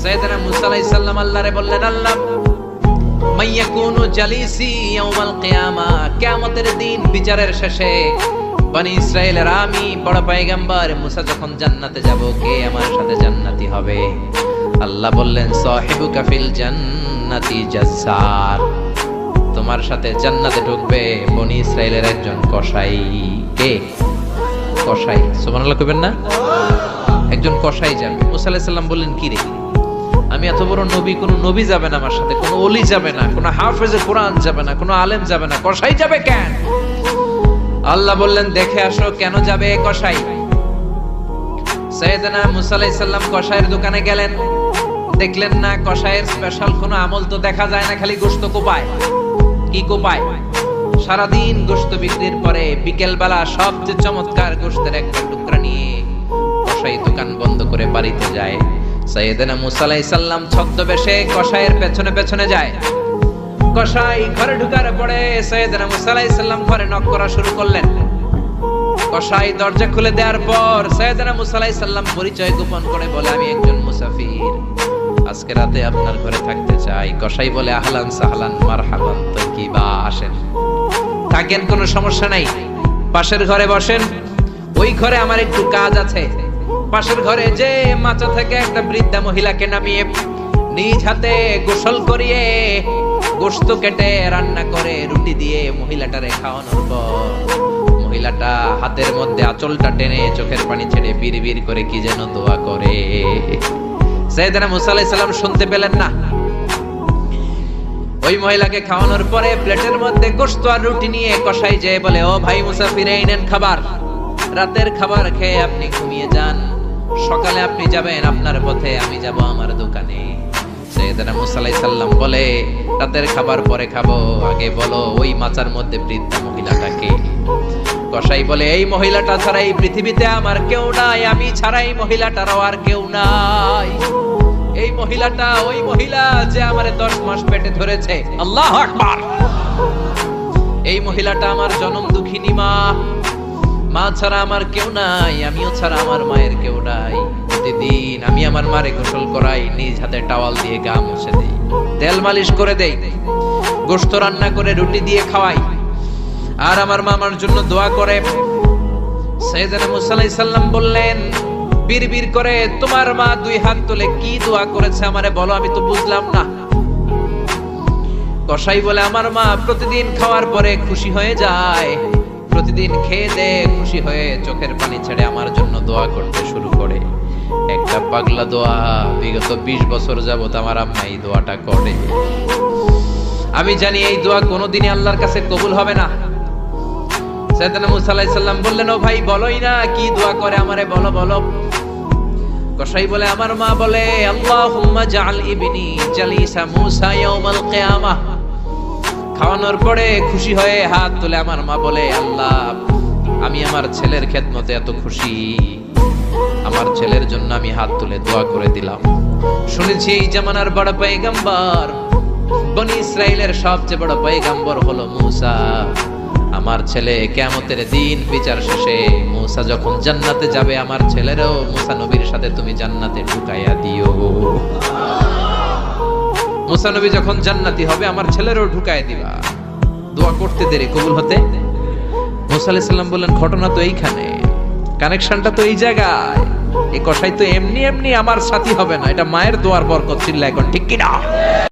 সাইয়েদনা মুসা আলাইহিস সালাম আল্লাহরে বললেন, আল্লাহ মাইয়াকুনু জালিসি ইয়াউমাল কিয়ামা, কিয়ামতের দিন বিচারের শেষে বনি ইসরাইলের আমি বড় পয়গম্বর মুসা যখন জান্নাতে যাব, কে আমার সাথে জান্নাতি হবে? আল্লাহ বললেন, সাহিবুকা ফিল জান্নাতি জাজ্জার, তোমার সাথে জান্নাতে ঢুকবে বনি ইসরাইলের একজন কসাই। কে? কসাই। সুবহানাল্লাহ কইবেন না? একজন কসাই যাবে। মুসা আলাইহিস সালাম বললেন, কি রে, আমি এত বড় নবী, কোন নবী যাবে না আমার সাথে, কোন ওলি যাবে না, কোন হাফেজে কোরআন যাবে না, কোন আলেম যাবে না, কসাই যাবে কেন? আল্লাহ বললেন, দেখে আসো কেন যাবে কসাই। সাইয়েদনা মুসা আলাইহিস সালাম কসাইয়ের দোকানে গেলেন, দেখলেন না কসাইয়ের স্পেশাল কোনো আমল তো দেখা যায় না, খালি গোশত কোপায়। কি কোপায়? সারাদিন গোশত বিক্রির পরে বিকেল বেলা সবচেয়ে চমৎকার গোশতের একটা টুকরা নিয়ে কসাই দোকান বন্ধ করে বাড়িতে যায়। সাইয়েদনা মুসা আলাইহিস সালাম ছদ্মবেশে কসাইয়ের পেছনে পেছনে যায়। কসাই ঘরে ঢুকার পরে সাইয়েদনা মুসা আলাইহিস সালাম ঘরে নক করা শুরু করলেন। কসাই দরজা খুলে দেওয়ার পর সাইয়েদনা মুসা আলাইহিস সালাম পরিচয় গোপন করে বলে, আমি একজন মুসাফির, আজকে রাতে আপনার ঘরে থাকতে চাই। কসাই বলে, আহলান সাহলান মারহাবান, তাকিবা, আসেন, থাকেন, কোনো সমস্যা নাই, পাশের ঘরে বসেন, ওই ঘরে আমার একটু কাজ আছে। পাশের ঘরে যে মাচা থেকে একটা বৃদ্ধা মহিলাকে নামিয়ে নিজ হাতে গোসল করিয়ে গোশত কেটে রান্না করে রুটি দিয়ে মহিলাটারে খাওয়ানোর পর মহিলাটা হাতের মধ্যে আঁচলটা টেনে চোখের পানি ছেড়ে বিড়বিড় করে কি যেন দোয়া করে। সাইয়েদনা মুসা আলাইহিস সালাম শুনতে পেলেন না। ওই মহিলাকে খাওয়ানোর পরে প্লেটের মধ্যে গোশত আর রুটি নিয়ে কসাই যেয়ে বলে, ও ভাই মুসাফির, এই নেন খাবার, রাতের খাবার খেয়ে আপনি ঘুমিয়ে যান, সকালে আপনি যাবেন আপনার পথে, আমি যাব আমার দোকানে। সাইয়েদনা মুসা আলাইহিস সালাম বলে, রাতের খাবার পরে খাবো, আগে বলো ওই মাচার মধ্যে বৃদ্ধা মহিলাটাকে। কসাই বলে, এই মহিলাটা ছাড়া এই পৃথিবীতে আমার কেউ নাই, আমি ছাড়া এই মহিলাটারও আর কেউ নাই। এই মহিলাটা ওই মহিলা যে আমারে 10 মাস পেটে ধরেছে। আল্লাহু আকবার। এই মহিলাটা আমার জনম দুঃখিনী মা, মা ছাড়া আমার কেউ নাই, আমিও ছাড়া আমার মায়ের কেউ নাই। প্রতিদিন আমি আমার মারে গোসল করাই, নিজ হাতে টাওয়াল দিয়ে গা মুছে দেই, তেল মালিশ করে দেই, গোশত রান্না করে রুটি দিয়ে খাওয়াই, আর আমার মা আমার জন্য দোয়া করে। সাইয়েদনা মুসা আলাইহিস সালাম বললেন, বিড়বিড় করে তোমার মা 2 হাত তুলে কি দোয়া করেছে আমারে বলো, আমি তো বুঝলাম না। কসাই বলে, আমার মা প্রতিদিন খাওয়ার পরে খুশি হয়ে যায়, প্রতিদিন খেয়ে দে খুশি হয়ে চোখের পানি ছেড়ে আমার জন্য দোয়া করতে শুরু করে। একটা পাগলা দোয়া, বিগত 20 বছর যাবত আমার আম্মা এই দোয়াটা করে। আমি জানি এই দোয়া কোনোদিনই আল্লাহর কাছে কবুল হবে না। সাইয়েদনা মুসা আলাইহিস সালাম বললেন, ও ভাই বলোই না কি দোয়া করে, আমারে বলো বলো। কসাই বলে, আমার মা বলে, আল্লাহুম্মা জাআল ইবনি জালিসা মুসা ইয়াউমাল কিয়ামাহ। খাওয়ানোর পরে খুশি হয়ে হাত তুলে আমার মা বলে, আল্লাহ আমি আমার ছেলের খেদমতে এত খুশি, আমার ছেলের জন্য আমি হাত তুলে দোয়া করে দিলাম। শুনেছি এই জামানার বড় পয়গম্বর, বনি ইসরাইলের সবচেয়ে বড় পয়গম্বর হলো মুসা। আমার ছেলে কিয়ামতের দিন বিচার শেষে মুসা যখন জান্নাতে যাবে, আমার ছেলেরও মুসা নবীর সাথে তুমি জান্নাতে ঢুকাইয়া দিও। মুসা নবী যখন জান্নাতি হবে, আমার ছেলেরও ঢুকাইয়া দিবা। দোয়া করতে দেরি, কবুল হতে। মুসা আলাইহিস সালাম বললেন, ঘটনা তো এইখানে, কানেকশনটা তো এই জায়গায়। এই কসাই তো এমনি এমনি আমার সাথী হবে না, এটা মায়ের দোয়ার বরকত। চিল্লা এখন ঠিক কিনা?